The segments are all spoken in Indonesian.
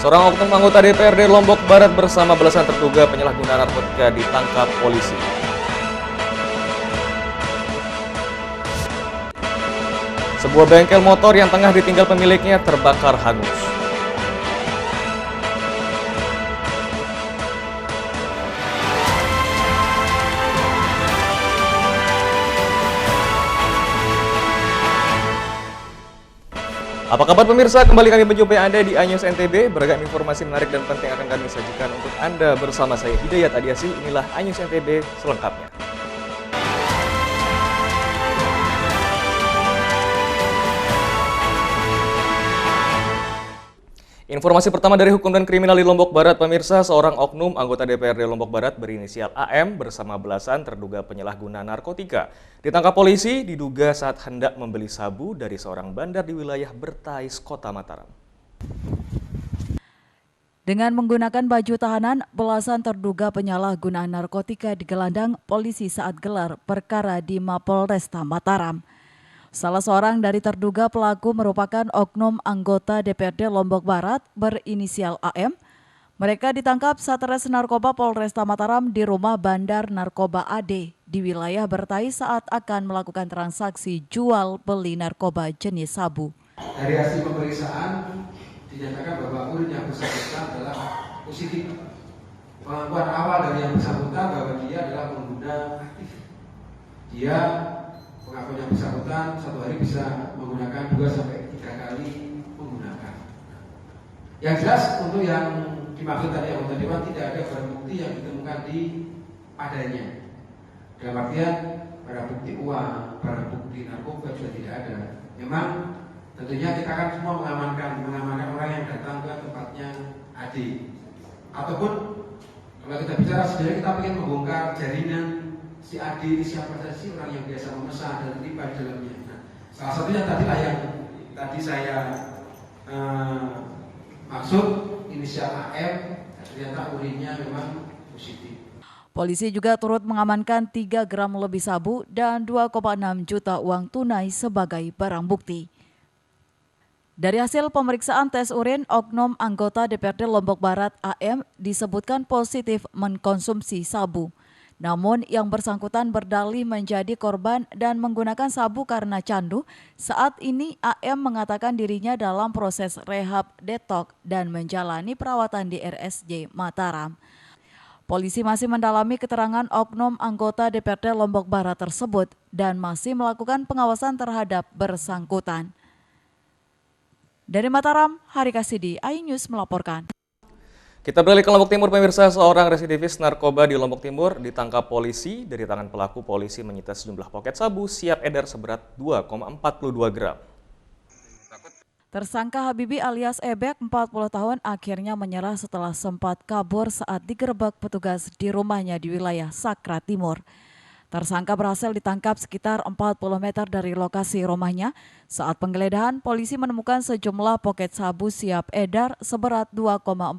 Seorang oknum anggota DPRD Lombok Barat bersama belasan terduga penyalahguna narkotika ditangkap polisi. Sebuah bengkel motor yang tengah ditinggal pemiliknya terbakar hangus. Apa kabar pemirsa? Kembali kami menjumpai Anda di iNews NTB. Beragam informasi menarik dan penting akan kami sajikan untuk Anda bersama saya Hidayat Adiasi. Inilah iNews NTB selengkapnya. Informasi pertama dari Hukum dan Kriminal di Lombok Barat, pemirsa. Seorang oknum anggota DPRD Lombok Barat berinisial AM bersama belasan terduga penyalahguna narkotika ditangkap polisi diduga saat hendak membeli sabu dari seorang bandar di wilayah Bertais, Kota Mataram. Dengan menggunakan baju tahanan, belasan terduga penyalahgunaan narkotika digelandang polisi saat gelar perkara di Mapolresta Mataram. Salah seorang dari terduga pelaku merupakan oknum anggota DPRD Lombok Barat berinisial AM. Mereka ditangkap Satres Narkoba Polresta Mataram di rumah Bandar Narkoba AD di wilayah Bertais saat akan melakukan transaksi jual beli narkoba jenis sabu. Dari hasil pemeriksaan dinyatakan bahwa urin yang bersangkutan adalah positif. Pengakuan awal dari yang bersangkutan bahwa dia adalah pengguna aktif. Dia pengakuan yang bersangkutan satu hari bisa menggunakan 2-3 kali menggunakan. Yang jelas untuk yang dimaksud tadi anggota dewan tidak ada barang bukti yang ditemukan di padanya. Dalam artian barang bukti uang, barang bukti narkoba juga tidak ada. Memang tentunya kita akan semua mengamankan orang yang datang ke tempatnya AD. Ataupun kalau kita bicara sebenarnya kita ingin membongkar jaringan si AD ini siapa saja sih orang yang biasa memesan dan terlibat di dalamnya. Nah, salah satunya tadilah yang tadi saya maksud inisial AM, ternyata urinnya memang positif. Polisi juga turut mengamankan 3 gram lebih sabu dan 2,6 juta uang tunai sebagai barang bukti. Dari hasil pemeriksaan tes urin, oknum anggota DPRD Lombok Barat AM disebutkan positif mengkonsumsi sabu. Namun yang bersangkutan berdalih menjadi korban dan menggunakan sabu karena candu. Saat ini AM mengatakan dirinya dalam proses rehab detok dan menjalani perawatan di RSJ Mataram. Polisi masih mendalami keterangan oknum anggota DPRD Lombok Barat tersebut dan masih melakukan pengawasan terhadap bersangkutan. Dari Mataram, Hari Kasidi, iNews melaporkan. Kita beralih ke Lombok Timur, pemirsa. Seorang residivis narkoba di Lombok Timur ditangkap polisi. Dari tangan pelaku, polisi menyita sejumlah poket sabu siap edar seberat 2,42 gram. Tersangka Habibi alias Ebek, 40 tahun, akhirnya menyerah setelah sempat kabur saat digerebek petugas di rumahnya di wilayah Sakra Timur. Tersangka berhasil ditangkap sekitar 40 meter dari lokasi rumahnya. Saat penggeledahan, polisi menemukan sejumlah poket sabu siap edar seberat 2,42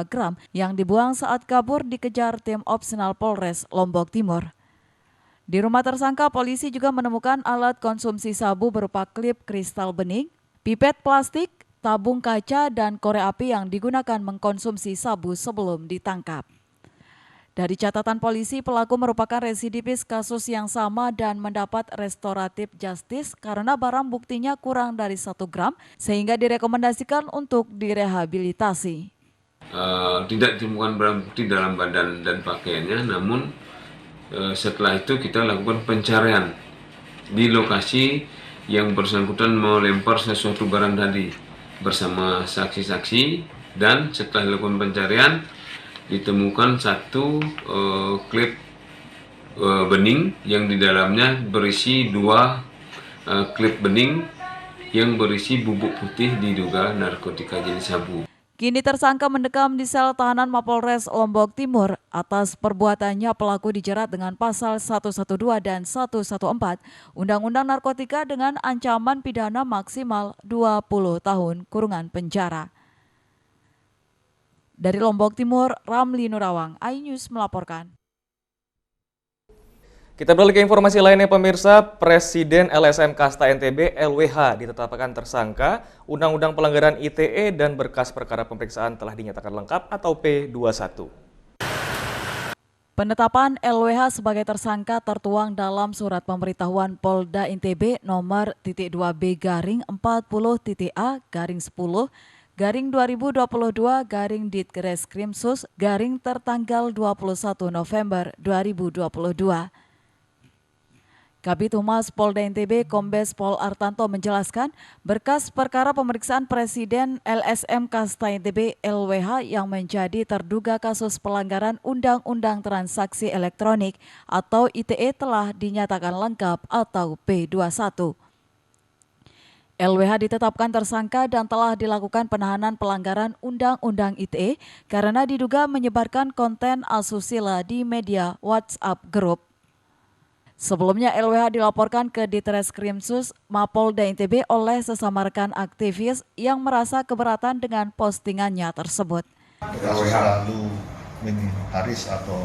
gram yang dibuang saat kabur dikejar tim opsional Polres Lombok Timur. Di rumah tersangka, polisi juga menemukan alat konsumsi sabu berupa klip kristal bening, pipet plastik, tabung kaca, dan korek api yang digunakan mengkonsumsi sabu sebelum ditangkap. Dari catatan polisi, pelaku merupakan residivis kasus yang sama dan mendapat restoratif justice karena barang buktinya kurang dari 1 gram sehingga direkomendasikan untuk direhabilitasi. Tidak ditemukan barang bukti dalam badan dan pakaiannya, namun setelah itu kita lakukan pencarian di lokasi yang bersangkutan melempar sesuatu barang tadi bersama saksi-saksi, dan setelah dilakukan pencarian ditemukan satu klip bening yang di dalamnya berisi 2 klip bening yang berisi bubuk putih diduga narkotika jenis sabu. Kini tersangka mendekam di sel tahanan Mapolres Lombok Timur. Atas perbuatannya pelaku dijerat dengan pasal 112 dan 114 Undang-Undang Narkotika dengan ancaman pidana maksimal 20 tahun kurungan penjara. Dari Lombok Timur, Ramli Nurawang, iNews melaporkan. Kita beralih ke informasi lainnya pemirsa, Presiden LSM Kasta NTB LWH ditetapkan tersangka Undang-Undang Pelanggaran ITE dan berkas perkara pemeriksaan telah dinyatakan lengkap atau P21. Penetapan LWH sebagai tersangka tertuang dalam surat pemberitahuan Polda NTB nomor (.2B)/40.A/2022/Ditkrimsus/tertanggal 21 November 2022. Kabid Humas Polda NTB Kombes Pol Artanto menjelaskan berkas perkara pemeriksaan Presiden LSM Kasta NTB LWH yang menjadi terduga kasus pelanggaran Undang-Undang Transaksi Elektronik atau ITE telah dinyatakan lengkap atau P21. LWH ditetapkan tersangka dan telah dilakukan penahanan pelanggaran Undang-Undang ITE karena diduga menyebarkan konten asusila di media WhatsApp Group. Sebelumnya LWH dilaporkan ke Ditreskrimsus Mapolda NTB oleh sesama rekan aktivis yang merasa keberatan dengan postingannya tersebut. Kasus lalu Haris atau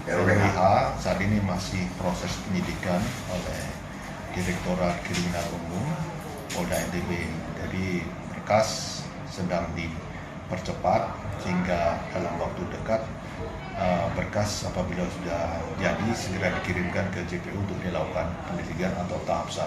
LWH saat ini masih proses penyidikan oleh Direktorat Kriminal Umum Polda NTB. Jadi berkas sedang dipercepat sehingga dalam waktu dekat berkas apabila sudah jadi segera dikirimkan ke JPU untuk dilakukan penyelidikan atau tahap 1.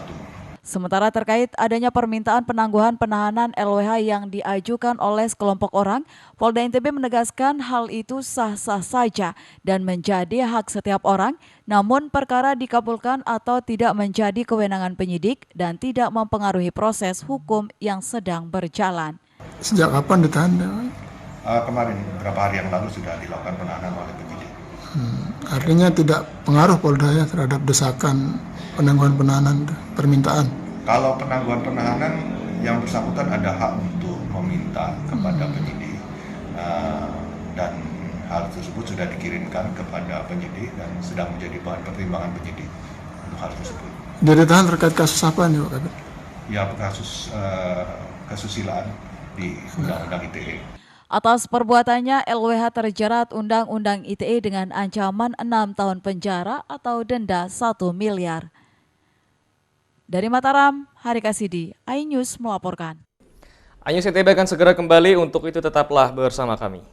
Sementara terkait adanya permintaan penangguhan penahanan LWH yang diajukan oleh sekelompok orang, Polda NTB menegaskan hal itu sah-sah saja dan menjadi hak setiap orang, namun perkara dikabulkan atau tidak menjadi kewenangan penyidik dan tidak mempengaruhi proses hukum yang sedang berjalan. Sejak kapan ditahan? Kemarin, beberapa hari yang lalu sudah dilakukan penahanan oleh penyidik. Artinya tidak pengaruh Polda ya terhadap desakan penangguhan penahanan permintaan? Kalau penangguhan penahanan yang bersangkutan ada hak untuk meminta kepada penyidik dan hal tersebut sudah dikirimkan kepada penyidik dan sedang menjadi bahan pertimbangan penyidik untuk hal tersebut. Dia ditahan terkait kasus apa nih Pak Kabid? Ya, kasus kesusilaan di Undang-Undang ITE. Atas perbuatannya, LWH terjerat Undang-Undang ITE dengan ancaman 6 tahun penjara atau denda 1 miliar. Dari Mataram, Hari Kasidi, iNews melaporkan. iNews NTB akan segera kembali, untuk itu tetaplah bersama kami.